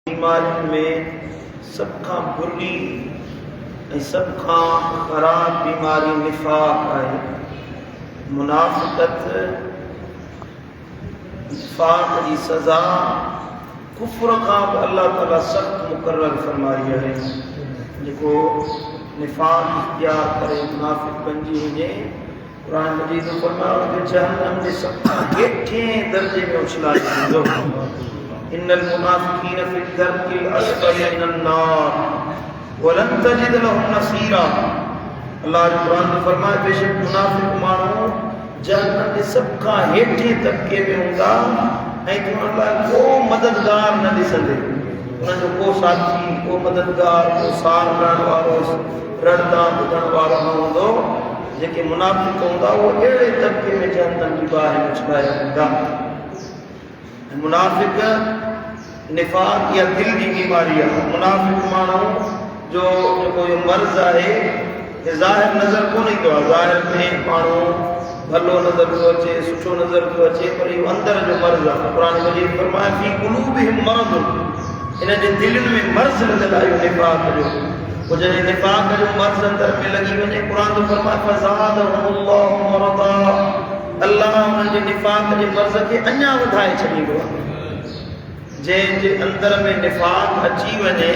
बीमारियों में सब खां बुरी ऐं सब खां ख़राब बीमारी निफाक है। मुनाफ़िक़त निफाक की सज़ा कुफ्र खां बि अल्लाह ताला सख़्त मुक़र्रर फरमाई है। जेको निफाक इख्तियार करे मुनाफ़िक़ बणिजी वञे, क़ुरान मजीद में फरमायो कि जहन्नम जे सब खां हेठें दर्जे में उछलाए वेंदो। इन्नल मुनाफ़िक़ीन फ़ी दर्किल अस्फ़ली मिनन नार वलन तजिद लहुम नसीरा। अल्लाह जो कुरान में फरमाए बेशक मुनाफ़िक़ माण्हू जहन्नम जे सब खां हेठें तबके में हूंदा ऐं तूं उन्हनि लाइ को मददगार न ॾिसंदे। उन्हनि जो को साथी, को मददगार, को सार करण वारो, रड़दा ॿुधण वारो न हूंदो। जेके मुनाफ़िक़ हूंदा उहे अहिड़े तबके में जहन्नम जी बाहि में उछलाया वेंदा। मुनाफ़िक़ निफाक या दिल की बीमारी है। मुनाफ़िक़ माण्हू जो जेको इहो मर्ज़ आहे ज़ाहिर नज़र कोन ईंदो आहे। ज़ाहिर में माण्हू भलो नज़र थो अचे, सुठो नज़र थो अचे, पर इहो अंदर जो मर्ज़ आहे। क़ुरान मजीद फरमाए फ़ी क़ुलूबिहिम मरज़, इन जे दिलनि में मर्ज़ लॻल आहे निफाक जो। पोइ जॾहिं निफाक जो मर्ज़ अंदर में लॻी वञे, क़ुरान जो फरमाए फ़ज़ादहुमुल्लाहु मरज़ा, अल्लाह उन्हनि जे निफाक जे मर्ज़ खे अञा वधाए छॾींदो आहे। जंहिंजे अंदर में निफाक अची वञे,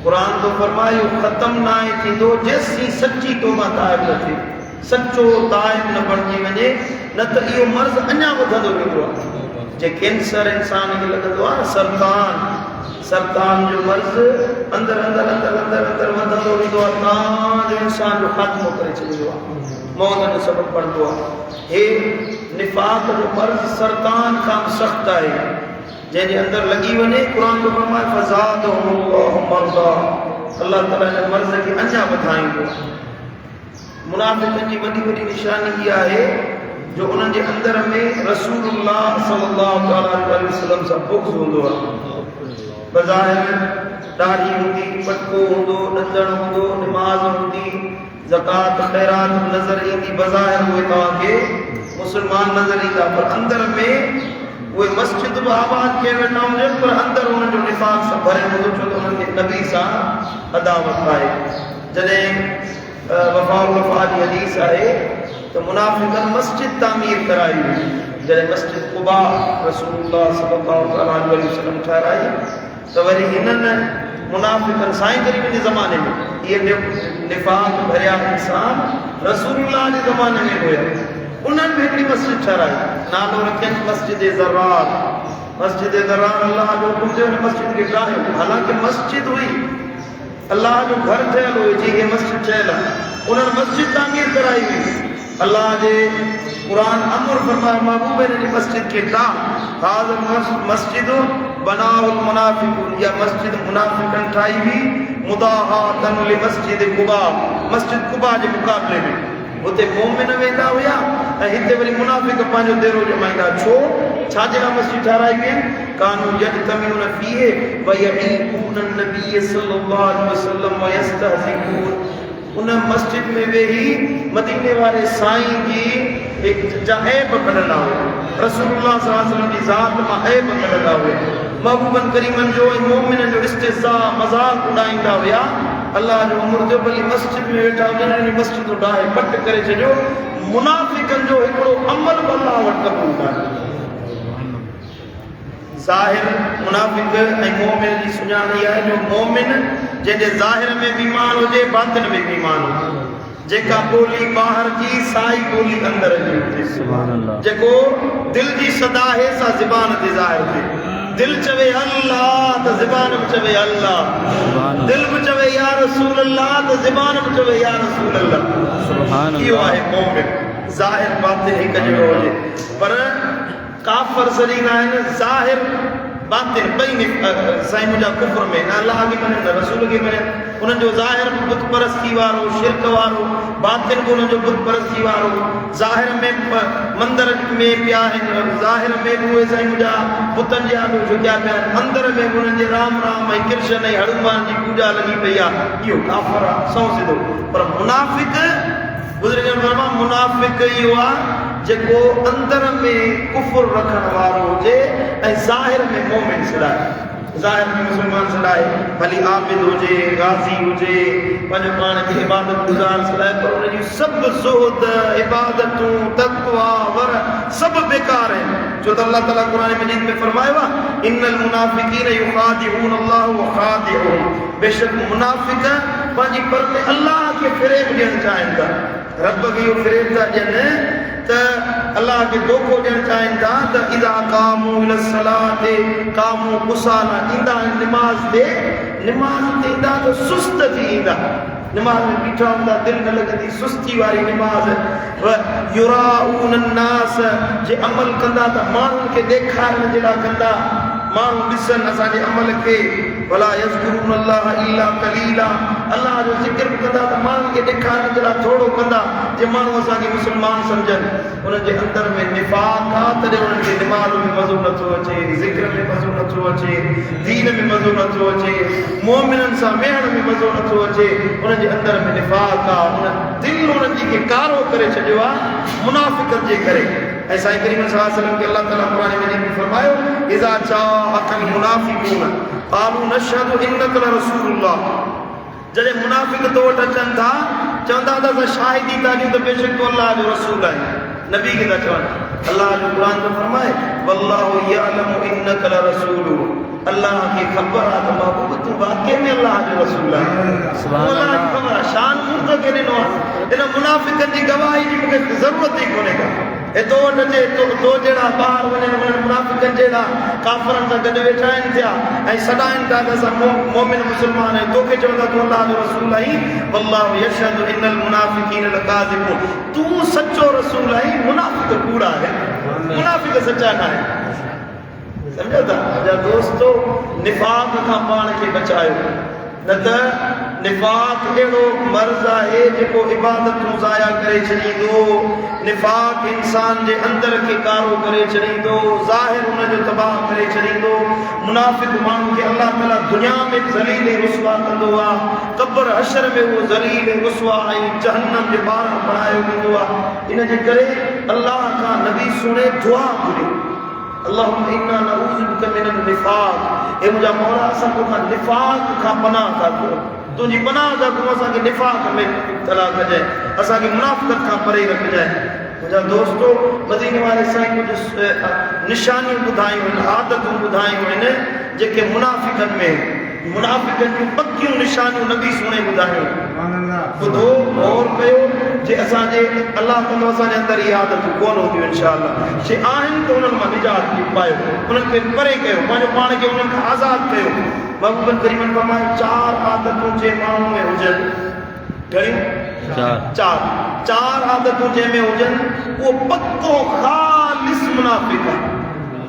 क़ुरान तो फरमाए ख़त्म न आहे थींदो जेसीं सची तौबा ताइब न थिए, सचो ताइब न बणिजी वञे, न त इहो मर्ज़ अञा वधंदो वेंदो आहे। जे कैंसर इंसान खे लॻंदो आहे, सरतान जो मर्ज़ अंदर अंदर अंदर अंदर अंदर वधंदो वेंदो आहे, तव्हांजो इंसान जो ख़ात्मो करे छॾींदो आहे, मौत जो सबबु बणंदो आहे। हे निफाक जो मर्ज़ सरतान खां सख़्त आहे। जंहिंजे अंदर लॻी वञे, क़ुरान जो फरमाए फ़ज़ादहुमुल्लाहु मरज़ा, अल्लाह ताला जे मर्ज़ खे अञा वधाईंदो। मुनाफ़िक़नि जी वॾी वॾी निशानी इहा आहे जो उन्हनि जे अंदर में रसूलुल्लाह सल्लल्लाहु अलैहि वसल्लम सां बुग़्ज़ हूंदो आहे। बज़ाहिर ॾाढ़ी हूंदी, पटको हूंदो, ॾंदड़ हूंदो, निमाज़ हूंदी, ज़कात ख़ैरात नज़र ईंदी, बज़ाहिर उहे तव्हांखे मुस्लमान नज़र ईंदा, पर अंदर में उहे मस्जिद बि आबाद कए वेठा हुजनि, पर अंदर उन्हनि जो निफाक सां भरियल हूंदो, छो त उन्हनि खे नबी सां अदावत आहे। जॾहिं वफ़ाउल वफ़ा जी हदीस आहे त मुनाफ़िक़नि मस्जिद तामीर कराई हुई। जॾहिं मस्जिद क़ुबा रसूलुल्लाह सल्लल्लाहु अलैहि वसल्लम ठाराई, त वरी हिननि मुनाफ़िक़नि साईं ग़रीब जे ज़माने में इहे निफाक भरिया इंसान रसूलुल्लाह जे ज़माने में हुया। उन्हनि भी हिकिड़ी मस्जिद ठाराई, नालो रखियनि मस्जिद ज़रार। मस्जिद ज़रार अल्लाह जो हुकुम जो मस्जिद खे ठाहियो। हालांकि मस्जिद हुई, अल्लाह जो घर ठहियल हुई, जी ये मस्जिद ठहियल आहे, उन्हनि मस्जिद तामीर कराई हुई। अल्लाह जे क़ुरान अमर फरमाए महबूब जी मस्जिद खे ठाह, हाज़िर मस्जिद बनाउल मुनाफ़िक़ून, या मस्जिद मुनाफ़िक़नि ठाही हुई, मुदाहातन लि मस्जिद क़ुबा, मस्जिद क़ुबा जे मुक़ाबले में। उते मोमिन वेंदा हुया ऐं हिते वरी मुनाफ़िक़ पंहिंजो देरो जमाईंदा। छो? छाजे लाइ मस्जिद ठाराई हुई? कानू यजतमिऊन फ़ीहि व यईकून नबी सल्लल्लाहु अलैहि वसल्लम व यस्तहज़िऊन। उन मस्जिद में वेही मदीने वारे साईं जी एक ऐब कढंदा हुआ, रसूलुल्लाह सल्लल्लाहु अलैहि वसल्लम जी ज़ात मां ऐब कढंदा हुआ, महबूबन करीमन जो ऐं मोमिननि जो इस्तिज़ा मज़ाक उॾाईंदा हुआ। अल्लाह जो अमर जो भली मस्जिद में वेठा हुजनि, मस्जिद ॾाहे पट करे छॾियो। मुनाफ़िक़नि जो हिकिड़ो अमल बि अल्लाह वटि क़बूल कान्हे। ज़ाहिर मुनाफ़िक़ ऐं मोमिन जी सुञाण इहा आहे जो मोमिन जंहिंजे ज़ाहिर में भी ईमान हुजे, बातिन में भी ईमान हुजे, जेका ॿोली ॿाहिरि जी साई ॿोली अंदर जी हुजे, जेको दिल जी सदा आहे सा ज़बान ते ज़ाहिर थिए। दिल चवे अल्लाह त ज़बान बि चवे अल्लाह, दिल बि चवे या रसूल अल्लाह त ज़बान बि चवे या रसूल अल्लाह। इहो आहे मोमिन, ज़ाहिर बातिन हिकु जहिड़ो हुजे। पर काफ़िर सरीन आहिनि, ज़ाहिर बातिन ॿई साईं मुंहिंजा कुफ्र में, न अल्लाह खे मञनि न रसूल खे मञनि। उन्हनि जो ज़ाहिर बुत परस्ती वारो, शिरक वारो, बातिन बि उन्हनि जो बुत परस्ती वारो। ज़ाहिर में मंदर में पिया आहिनि, ज़ाहिर में बि उहे साईं मुंहिंजा बुतनि जे आॻु झुकिया पिया आहिनि, अंदर में बि उन्हनि जे राम राम ऐं कृष्ण ऐं हनुमान जी पूॼा लॻी पई आहे। इहो काफ़िर आहे, सौ सिधो। पर मुनाफ़िक़, बुज़ुर्गनि फरमाया मुनाफ़िक़ इहो आहे जेको अंदर में कुफ्र रखण वारो हुजे ऐं ज़ाहिर में मोमिन सिराए। ज़ाहिर में मुसलमान सदाए भली आबिद हुजे गाज़ी हुजे पंहिंजो पाण खे इबादत गुज़ार सदाए पर उनजी सभु ज़ुहद इबादतूं तक़वा वर सभु बेकार आहिनि छो त अल्लाह ताला क़ुरान मजीद में फरमायो आहे इन्नल मुनाफ़िक़ीन युख़ादिऊन अल्लाह व ख़ादिऊहुम बेशक मुनाफ़िक़ पंहिंजी पर में अल्लाह खे फ़रेब ॾियणु चाहिनि था रब खे इहो फ़रेब था ॾियनि त अल्लाह खे धोखो ॾियणु चाहिनि था त इज़ा क़ामू इला सलाते क़ामू कुसाला ईंदा निमाज़ ते ईंदा त सुस्त थी ईंदा नमाज में बीठा हूंदा दिलि न लॻंदी सुस्ती वारी निमाज़ युराऊन अन्नास जे अमल कंदा त माण्हुनि खे ॾेखारण जे लाइ कंदा माण्हू ॾिसनि असांजे अमल खे वला यज़कुरून अल्लाह इल्ला कलीला अल्लाह जो ज़िक्र कंदा त माण्हुनि खे ॾेखारण जे लाइ थोरो कंदा जे माण्हू असांखे मुस्लमान सम्झनि उन्हनि जे अंदर में निफ़ाक़ आहे तॾहिं उन्हनि खे निमाज़ में मज़ो नथो अचे ज़िक्र में मज़ो नथो अचे दीन में मज़ो नथो अचे मोमिननि सां वेहण में मज़ो नथो अचे उन्हनि जे अंदर में निफ़ाक़ आहे उन दिलि उन्हनि जी खे कारो करे छॾियो आहे मुनाफ़िक़त जे करे ऐं साईं करीम सल्लल्लाहु अलैहि वसल्लम खे अल्लाह ताला क़ुरान मजीद में फरमायो इज़ा जाअकल मुनाफ़िक़ून क़ालू नशहदु इन्नका लरसूलुल्लाह जॾहिं मुनाफ़िक़ तो वटि अचनि था चवंदा त असां शाहिदी था ॾियूं त बेशक तूं अल्लाह जो रसूल आहीं नबी खे था चवनि अल्लाह जो क़ुरान में फरमाए वल्लाहु यअलमु इन्नका लरसूलु अल्लाह खे ख़बर आहे त महबूब तूं वाक़ई में अल्लाह जो रसूल आहीं सुभान अल्लाह खे ख़बर आहे शान मूं खे ॾिनो आहे इन मुनाफ़िक़नि जी गवाही जी मूंखे ज़रूरत ई कोन्हे का ए तो वटि अचे तो जहिड़ा ॿाहिरि वञनि मुनाफ़िक़नि जहिड़ा काफ़रनि सां गॾु वेठा आहिनि थिया ऐं सॾाइनि था त असां मोमिन मुस्लमान आहियूं तोखे चवंदा तूं अल्लाह जो रसूल आहीं वल्लाहु यशहदु इन्नल मुनाफ़िक़ीन लकाज़िबून तूं सचो रसूल आहीं मुनाफ़िक़ कूड़ा आहिनि मुनाफ़िक़ सचा न आहिनि सम्झो था मुंहिंजा दोस्तो निफ़ाक़ खां पाण खे बचायो न त निफ़ाक़ अहिड़ो मर्ज़ आहे जेको इबादतूं ज़ाया करे छॾींदो निफ़ाक़ इंसान जे अंदर खे कारो करे छॾींदो ज़ाहिर हुनजो तबाह करे छॾींदो मुनाफ़िक़ माण्हू खे अल्लाह ताला दुनिया में ज़लील ऐं रुसवा कंदो आहे क़ब्र हशर में उहो ज़लील ऐं रुसवा ऐं जहन्नम जे ॿाहिरि बणायो वेंदो आहे इन जे करे अल्लाह खां नबी सुणे दुआ घुरियो अल्लाहुम्मा इन्ना नऊज़ु बिका मिनन निफ़ाक़ ए मुंहिंजा मौला असां तोखां निफ़ाक़ खां पनाह था घुरूं तुंहिंजी पनाह था घुरूं असांखे निफ़ाक़ में मुब्तला कजांइ असांखे मुनाफ़िक़त खां परे रखजांइ मुंहिंजा दोस्तो मदीने वारे साईं कुझु निशानियूं ॿुधायूं आहिनि आदतूं ॿुधायूं आहिनि जेके मुनाफ़िक़नि में मुनाफ़िक़नि जूं पकियूं निशानियूं नबी सुणे ॿुधायूं ॿुधो गौर कयो जे असांजे अल्लाह कंदो असांजे अंदरि इहे आदतूं कोन हूंदियूं इंशाअल्लाह जे आहिनि त उन्हनि मां निजात पायो उन्हनि खे परे कयो पंहिंजो पाण खे उन्हनि खां आज़ादु कयो महबूबन करीमन फरमायो 4 आदतूं जे माण्हू में हुजनि घणियूं 4 आदतूं जंहिंमें हुजनि उहो पको ख़ालिस मुनाफ़िक़ आहे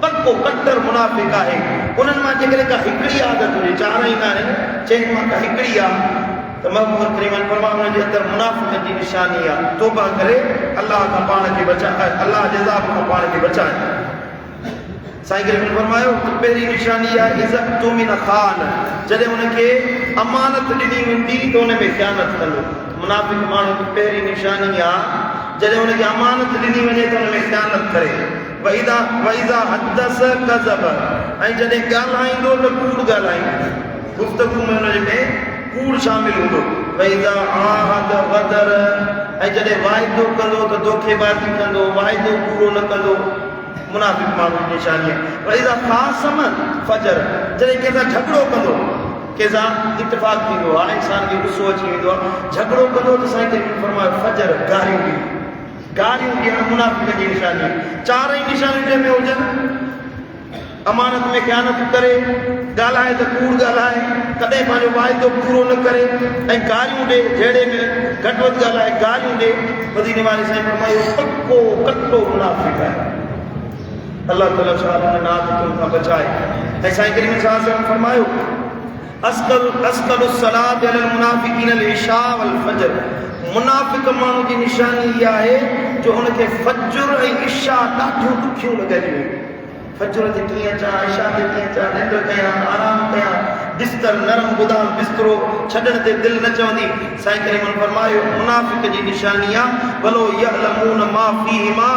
पक्को कट्टर मुनाफ़िक़ आहे उन्हनि मां जेकॾहिं का हिकिड़ी आदत हुजे 4 ई न आहिनि चइनि मां का हिकिड़ी आहे त महबूब करीमन फरमायो उन जे अंदरि मुनाफ़िक़ जी निशानी आहे तौबा करे अल्लाह खां पाण खे बचाए अल्लाह जे अज़ाब खां पाण खे बचाए साईं करीमन फरमायो पहिरीं निशानी आहे इज़त तुमिन ख़ान जॾहिं उनखे अमानत ॾिनी वेंदी त उन में ख़यानत कंदो मुनाफ़िक़ माण्हू जी पहिरीं निशानी आहे जॾहिं उनखे अमानत ॾिनी वञे त उन में ख़यानत करे वइज़ा हदस कज़ब ऐं जॾहिं ॻाल्हाईंदो त कूड़ ॻाल्हाईंदो गुफ़्तगू में उनजे में कूड़ शामिल हूंदो वइज़ा आहद गदर ऐं जॾहिं वाइदो कंदो त धोखेबाज़ी कंदो वाइदो पूरो न कंदो मुनाफ़िक़ माण्हू जी निशानी आहे वइज़ा ख़ासम फजर जॾहिं कंहिंसां झगड़ो कंदो कंहिंसां इत्तेफ़ाक़ थींदो आहे इंसान खे गुस्सो अची वेंदो आहे झगड़ो कंदो त साईं करीम फरमायो फजर गारियूं ॾियणु मुनाफ़िक़ जी निशानी 4 ई निशानियूं जंहिंमें हुजनि अमानत में ख़यानत करे ॻाल्हाए त कूड़ ॻाल्हाए कॾहिं पंहिंजो वाइदो पूरो न करे ऐं गारियूं ॾे जहिड़े में घटि वधि ॻाल्हाए गारियूं ॾे मदीने वारे साईं फरमायो पको कट्टो मुनाफ़िक़ आहे अल्लाह ताला शाह उन आदतुनि खां बचाए ऐं साईं करीम सल्लल्लाहु अलैहि वसल्लम फरमायो अस्कलुस सलात अलल मुनाफ़िक़ीन अल इशा वल फजर मुनाफ़िक़ माण्हू जी निशानी इहा आहे जो हुनखे फजर ऐं इशा ॾाढियूं ॾुखियूं लॻंदियूं आहिनि फजर ते कीअं अचां इशा ते कीअं अचां निंड कयां आराम कयां बिस्तर नरम बुधां बिस्तरो छॾण ते दिलि न चवंदी साईं करीमन फरमायो मुनाफ़िक़ जी निशानी आहे वलो यअलमून मा फ़ीहिमा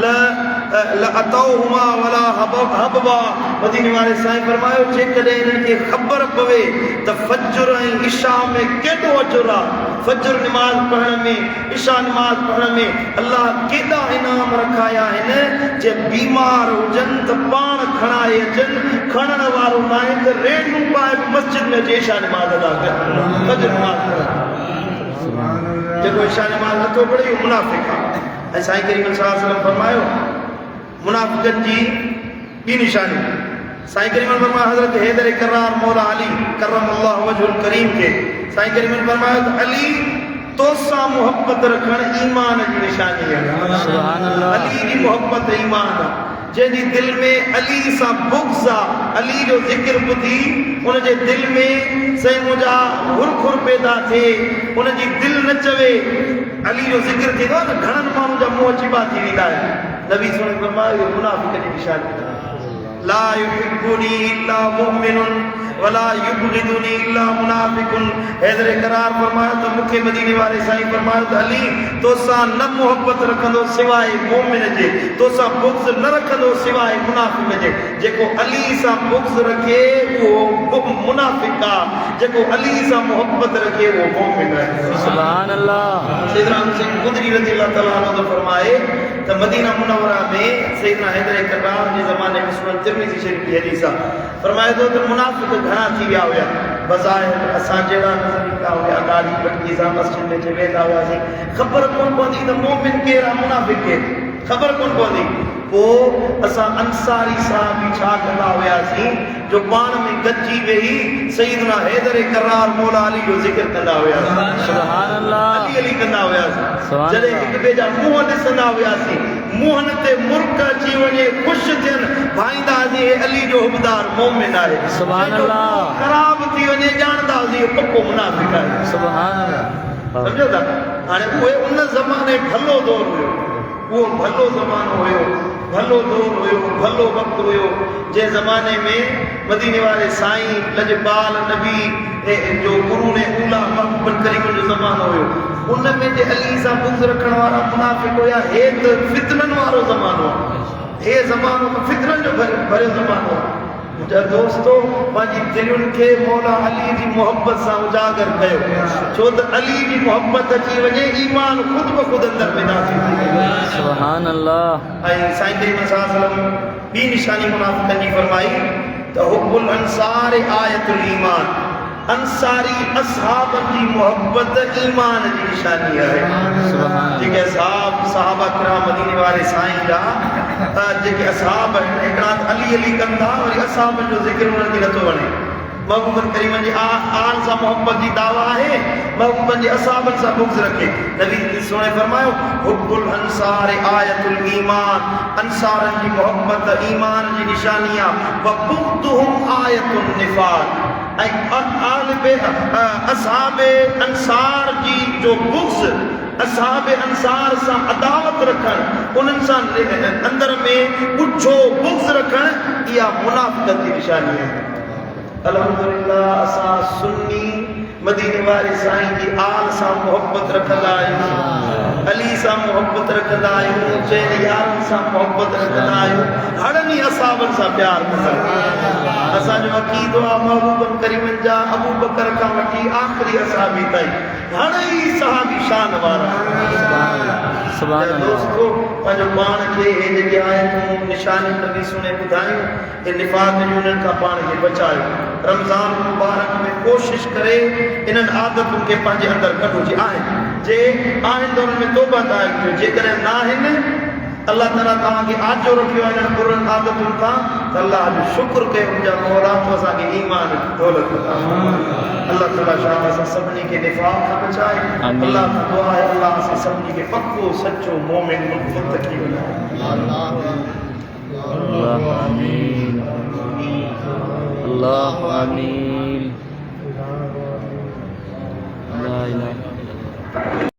ल अतौहुमा वला हबवा मदीने वाले साईं फरमायो जेकॾहिं इन्हनि खे ख़बर पवे त फज्र ऐं इशा में केॾो अजुर आहे, फज्र नमाज़ पढ़ण में, इशा नमाज़ पढ़ण में अल्लाह केॾा इनाम रखाया आहिनि। जे बीमार हुजनि त पाण खणाए अचनि, खणण वारो न आहे त रेडू पाए मस्जिद में अची इशा नमाज़ अदा कनि, फज्र नमाज़ पढ़नि। जेको इशा नमाज़ नथो पढ़े इहो मुनाफ़िक़ आहे। ऐं साईं करीम सल्लल्लाहु अलैहि वसल्लम फरमायो मुनाफ़िक़नि जी ॿी निशानी। साईं करीम फरमाया हज़रत हैदर करार मौला अली करमल्लाहु वजहुल करीम के साईं करीम फरमाया त अली तोसां मोहब्बत रखण ईमान जी निशानी है। सुभान अल्लाह। अली जी मोहब्बत ईमान आहे। जंहिंजी दिल में अली सां बुग़्ज़ आहे, अली जो ज़िक्र ॿुधी उनजे दिल में साईं मुंहिंजा हुरखुर पैदा थिए, उनजी दिल न चवे अली जो ज़िक्र थींदो आहे न घणनि माण्हुनि जा मुंहं चिबा थी वेंदा आहिनि। नबी सुन फरमायो इहो मुनाफ़िक़ जी निशानी आहे। ला युहिब्बुनी इल्ला मुमिनुन वला युबग़िदुनी इल्ला मुनाफ़िक़ुन। हैदर करार फरमायो त मूंखे मदीने वाले साईं फरमायो त अली तोसां न मोहब्बत रखंदो सिवाय मोमिन जे, तोसां बुग़्ज़ न रखंदो सिवाय मुनाफ़िक़ जे। जेको अली सां बुग़्ज़ रखे उहो मुनाफ़िक़ आहे, जेको अली सां मोहब्बत रखे उहो मोमिन आहे। सुभान अल्लाह। सैयदना हुसैन ख़ुदरी रज़ियल्लाहु तआला अन्हु फरमाए त मदीना मुनव्वरा में सैयदना हैदर करार जे ज़माने में सुनन तिरमिज़ी शरीफ़ की हदीस आहे। फरमाए थो त मुनाफ़िक़ घणा थी विया हुया, बज़ाहिर असां जहिड़ा नज़र ईंदा हुया, ॾाढी बटकी सां मस्जिद में अची वेंदा हुआसीं, ख़बर कोन पवंदी त मोमिन केरु आहे मुनाफ़िक़ केरु, ख़बर कोन पवंदी। पोइ असां अंसारी साहब बि छा कंदा हुआसीं जो पाण में गॾिजी वेही सईदना हैदर करार मौला अली जो ज़िक्र कंदा हुआसीं। सुभान अल्लाह। अली अली कंदा हुआसीं। जॾहिं हिक ॿिए जा मुंहं ॾिसंदा हुआसीं, मुंहनि ते मुर्क अची वञे, ख़ुशि थियनि, भाईंदासीं हे अली जो हुबदार मोमिन आहे। सुभान अल्लाह। ख़राब थी वञे ॼाणंदासीं इहो पको मुनाफ़िक़ आहे। सुभान अल्लाह। सम्झो था। हाणे उहे उन ज़माने भलो दौर हुयो, उहो भलो ज़मानो हुयो, भलो दौर हुयो, भलो वक़्तु हुयो, जंहिं ज़माने में मदीने वाले साईं लजपाल नबी जो गुरू ने ऊला महबूबन करीम जो ज़मानो हुयो। उन में जे अली सां बुग़्ज़ रखण वारा मुनाफ़िक़ हुया। हे त फितननि वारो ज़मानो आहे, हे ज़मानो त फितननि जो भरियो ज़मानो आहे। मुंहिंजा दोस्तो पंहिंजी दिलुनि खे मौला अली जी मोहब्बत सां उजागर कयो, छो त अली जी मोहब्बत अची वञे ईमान ख़ुदि ब ख़ुदि अंदरि पैदा थी वञे। सुभान अल्लाह। ऐं साईं करीम सल्लल्लाहु अलैहि वसल्लम ॿी निशानी मुनाफ़िक़नि जी फरमाई त हुब्बुल अंसार आयतुल ईमान। अंसारी असहाबनि जी मोहब्बत ईमान जी निशानी आहे। जेके असहाब सहाबा किराम मदीने वारे साईं जा जेके असहाब आहिनि, हिकिड़ा अली अली कनि था, वरी असहाबनि जो ज़िक्र उन्हनि खे नथो वणे। महबूबन करीमनि जी आल सां मोहब्बत जी दावा आहे, महबूबन जे असहाबनि सां बुग़्ज़ रखे। नबी सोने फरमायो हुब्बुल अंसार आयतुल ईमान। अंसारनि जी मोहब्बत ईमान जी निशानी आहे। व बुग़्दुहुम आयतुन निफ़ाक़। असहाबे अंसार जी जो बुग़्ज़, असहाबे अंसार सां अदावत रखण, उन्हनि सां अंदर में ॻुझो बुग़्ज़ रखण, इहा मुनाफ़िक़त जी निशानी आहे। अल्हम्दुलिल्लाह असां सुन्नी मदीने वाले साईं जी आल सां मोहब्बत रखंदा आहियूं, अली सां मोहब्बत रखंदा आहियूं, चइनि यारनि सां मोहब्बत रखंदा आहियूं, हड़नि ई असहाबनि सां प्यार कंदा आहियूं। असांजो अक़ीदो आहे महबूबन करीमनि जा अबू बकर खां वठी आख़िरी असहाबी ताईं घणेई सहाबी शान वारा। दोस्तो पंहिंजो पाण खे हे जेके आयतूं निशानी नबी सुने ॿुधायूं, हे निफ़ाक़ जूं उन्हनि खां पाण खे बचायो। रमज़ान मुबारक में कोशिश करे इन्हनि आदतुनि खे पंहिंजे अंदरि कढो। जे आहिनि, जे आहिनि त उन्हनि में तौबा दायर कयो, जेकॾहिं न आहिनि अल्लाह ताला तव्हांखे आजो रखियो आहे इन्हनि बुरनि आदतुनि खां, त अल्लाह जो शुक्र कयो मुंहिंजा मौला तो असांखे ईमान दौलत अता फरमाए। अल्लाह ताला शाह असां सभिनी खे निफ़ाक़ खां बचाए। अल्लाह खां दुआ आहे अल्लाह असां सभिनी खे पक्को सचो मोमिन मुतक़ी बनाए। अल्लाह आमीन, अल्लाह आमीन।